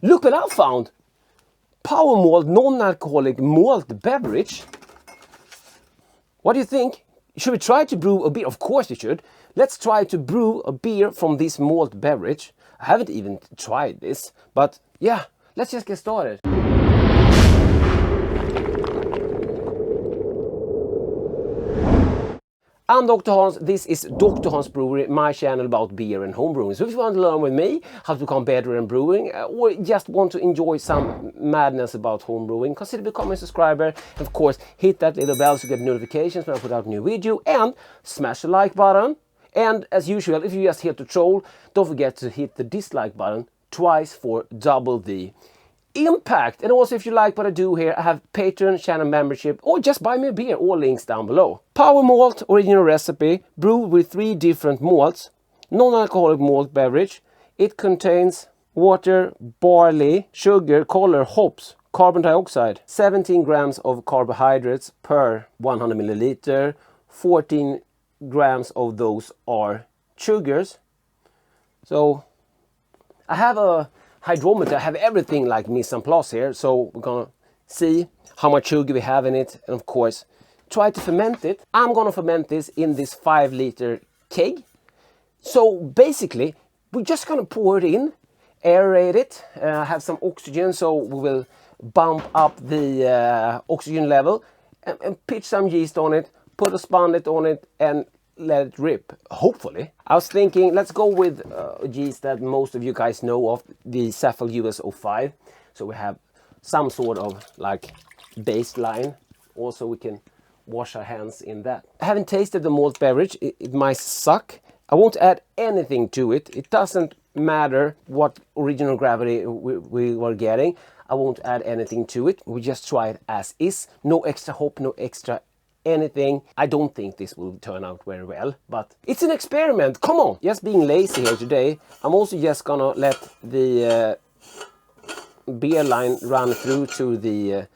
Look what I found! Power malt, non-alcoholic malt beverage. What do you think? Should we try to brew a beer? Of course you should. Let's try to brew a beer from this malt beverage. I haven't even tried this, but yeah, let's just get started. I'm Dr. Hans, this is Dr. Hans Brewery, my channel about beer and homebrewing. So if you want to learn with me how to become better in brewing, or just want to enjoy some madness about homebrewing, consider becoming a subscriber. And of course, hit that little bell to get notifications when I put out a new video, and smash the like button. And as usual, if you're just here to troll, don't forget to hit the dislike button twice for double the impact. And also, if you like what I do here, I have Patreon, channel membership, or just buy me a beer. All links down below. Power malt, original recipe, brewed with 3 different malts, non-alcoholic malt beverage. It contains water, barley, sugar, color, hops, carbon dioxide, 17 grams of carbohydrates per 100 milliliter, 14 grams of those are sugars. So I have a hydrometer, I have everything like mise en place here, so we're gonna see how much sugar we have in it, and of course try to ferment it. I'm gonna ferment this in this 5-liter keg. So basically we're just gonna pour it in, aerate it, have some oxygen, so we will bump up the oxygen level, and pitch some yeast on it, put a spunlet on it, and let it rip, hopefully. I was thinking, let's go with a yeast that most of you guys know of, the Saffel US05. So we have some sort of like baseline. Also, we can wash our hands in that. I haven't tasted the malt beverage. It might suck. I won't add anything to it. It doesn't matter what original gravity we were getting. I won't add anything to it. We just try it as is. No extra hop, no extra anything. I don't think this will turn out very well, but it's an experiment. Come on, just being lazy here today. I'm also just gonna let the beer line run through to the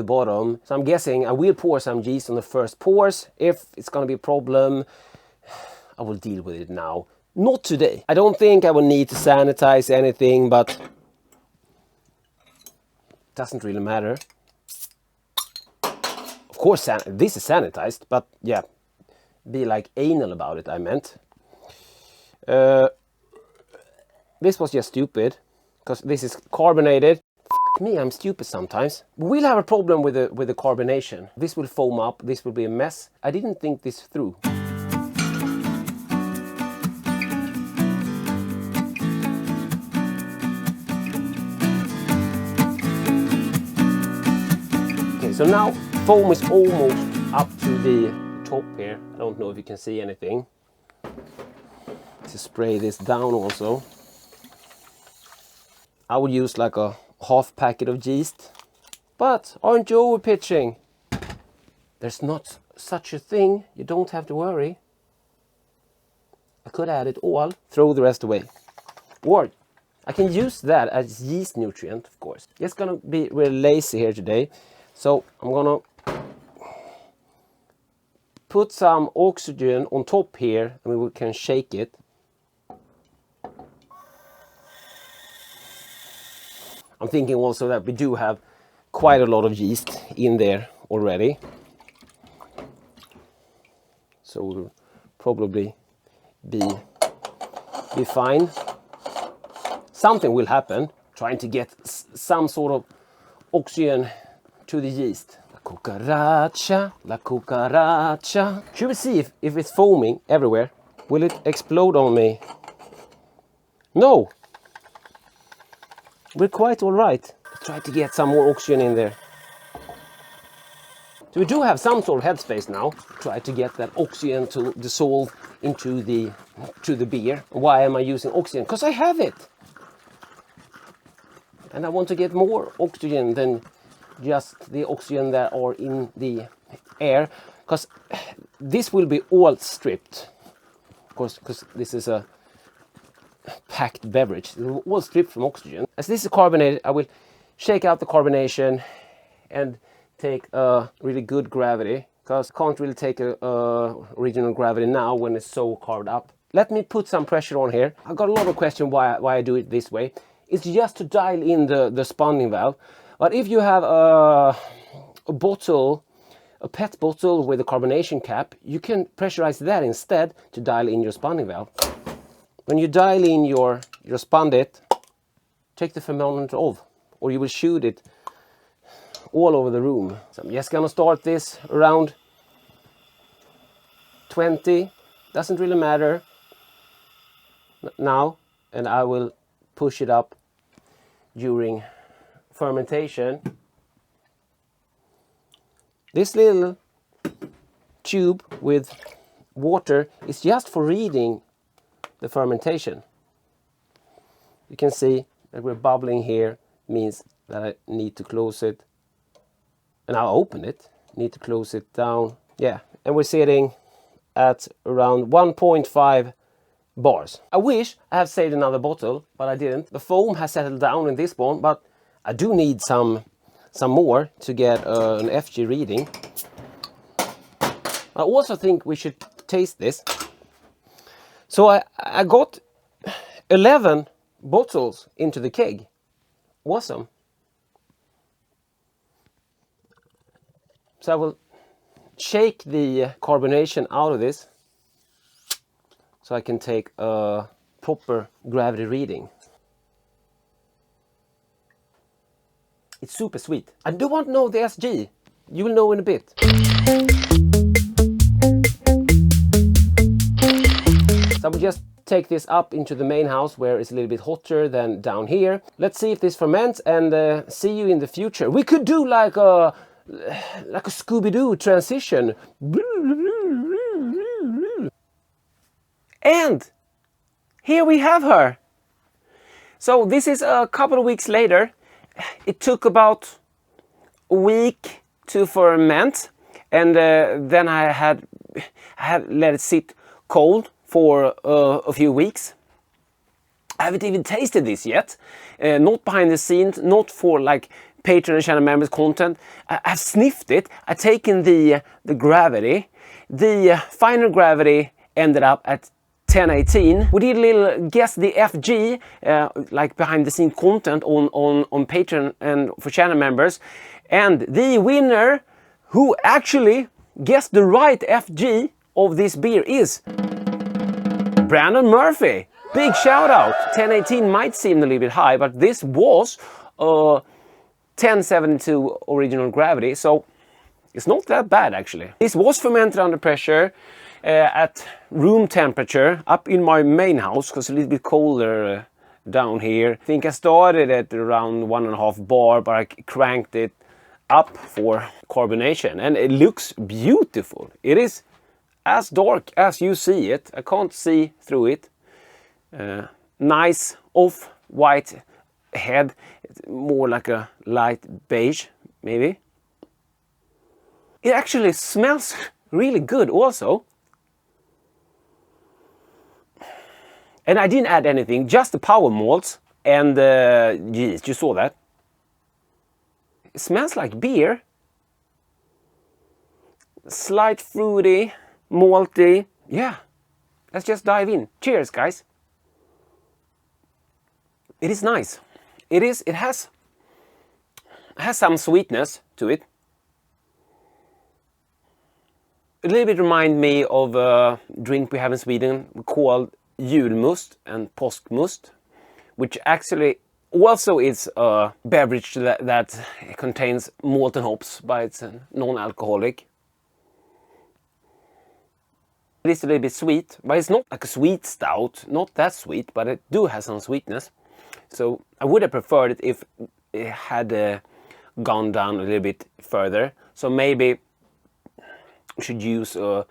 bottom. So I'm guessing I will pour some yeast on the first pours. If it's gonna be a problem, I will deal with it now. Not today. I don't think I will need to sanitize anything, but it doesn't really matter. Of course, this is sanitized, but yeah, be like anal about it, I meant. This was just stupid, because this is carbonated. F me, I'm stupid sometimes. We'll have a problem with the carbonation. This will foam up, this will be a mess. I didn't think this through. Okay, so now foam is almost up to the top here. I don't know if you can see anything. To spray this down also. I would use like a half packet of yeast. But aren't you over pitching? There's not such a thing. You don't have to worry. I could add it all, throw the rest away. Or I can use that as yeast nutrient, of course. Just gonna be really lazy here today. So I'm gonna put some oxygen on top here, and we can shake it. I'm thinking also that we do have quite a lot of yeast in there already. So we'll probably be fine. Something will happen, trying to get some sort of oxygen to the yeast. La cucaracha. Should we see if it's foaming everywhere? Will it explode on me? No. We're quite all right. Try to get some more oxygen in there. So we do have some sort of headspace now. Try to get that oxygen to dissolve into the beer. Why am I using oxygen? Because I have it. And I want to get more oxygen than just the oxygen that are in the air, because this will be all stripped, of course, because this is a packed beverage. It will all stripped from oxygen. As this is carbonated, I will shake out the carbonation and take a really good gravity, because I can't really take a original gravity now when it's so carved up. Let me put some pressure on here. I got a lot of questions why I do it this way. It's just to dial in the spunding valve. But if you have a bottle, a PET bottle with a carbonation cap, you can pressurize that instead to dial in your spunding valve. When you dial in your spundit, take the thermometer off, or you will shoot it all over the room. So I'm just gonna start this around 20, doesn't really matter now, and I will push it up during fermentation. This little tube with water is just for reading the fermentation. You can see that we're bubbling here, means that I need to close it. And I'll open it, need to close it down. Yeah, and we're sitting at around 1.5 bars. I wish I had saved another bottle, but I didn't. The foam has settled down in this one, but I do need some more to get an FG reading. I also think we should taste this. So I got 11 bottles into the keg. Awesome. So I will shake the carbonation out of this so I can take a proper gravity reading. It's super sweet. I do want to know the SG. You will know in a bit. So I will just take this up into the main house where it's a little bit hotter than down here. Let's see if this ferments, and see you in the future. We could do like a Scooby-Doo transition. And here we have her. So this is a couple of weeks later. It took about a week to ferment, and then I had let it sit cold for a few weeks. I haven't even tasted this yet. Not behind the scenes, not for like Patreon and channel members content. I've sniffed it. I've taken the gravity. The final gravity ended up at 1018. We did a little guess the FG, like behind the scene content on Patreon and for channel members. And the winner who actually guessed the right FG of this beer is Brandon Murphy. Big shout out. 1018 might seem a little bit high, but this was 1072 original gravity, so it's not that bad actually. This was fermented under pressure at room temperature up in my main house, because it's a little bit colder down here. I think I started at around 1.5 bar, but I cranked it up for carbonation, and it looks beautiful. It is as dark as you see it. I can't see through it. Nice off-white head. It's more like a light beige, maybe. It actually smells really good also. And I didn't add anything, just the power malts and yeast. You saw that. It smells like beer. Slight fruity, malty. Yeah, let's just dive in. Cheers, guys. It is nice. It has some sweetness to it. A little bit remind me of a drink we have in Sweden called julmust and påskmust, which actually also is a beverage that contains malt and hops, but it's non-alcoholic. It is a little bit sweet, but it's not like a sweet stout, not that sweet, but it do have some sweetness. So I would have preferred it if it had gone down a little bit further. So maybe we should use a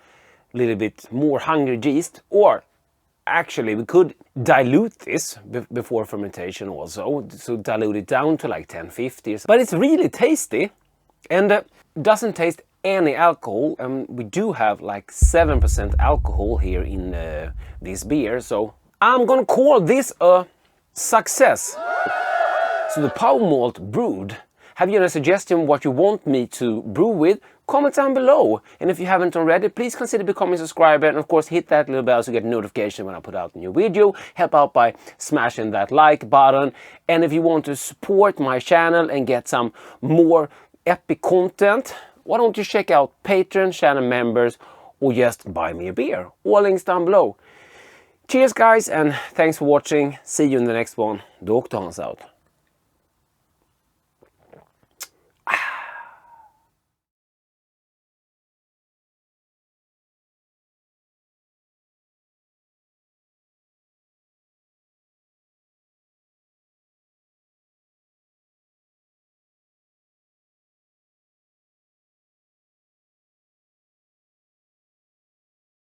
little bit more hungry yeast, or actually we could dilute this before fermentation also, so dilute it down to like 1050. But it's really tasty and doesn't taste any alcohol. We do have like 7% alcohol here in this beer, so I'm gonna call this a success. So the power malt brewed. Have you any suggestion what you want me to brew with? comment down below. And if you haven't already, please consider becoming a subscriber. And of course, hit that little bell so you get notification when I put out a new video. Help out by smashing that like button. And if you want to support my channel and get some more epic content, why don't you check out Patreon, channel members, or just buy me a beer. All links down below. Cheers guys, and thanks for watching. See you in the next one. Dr. Hans out.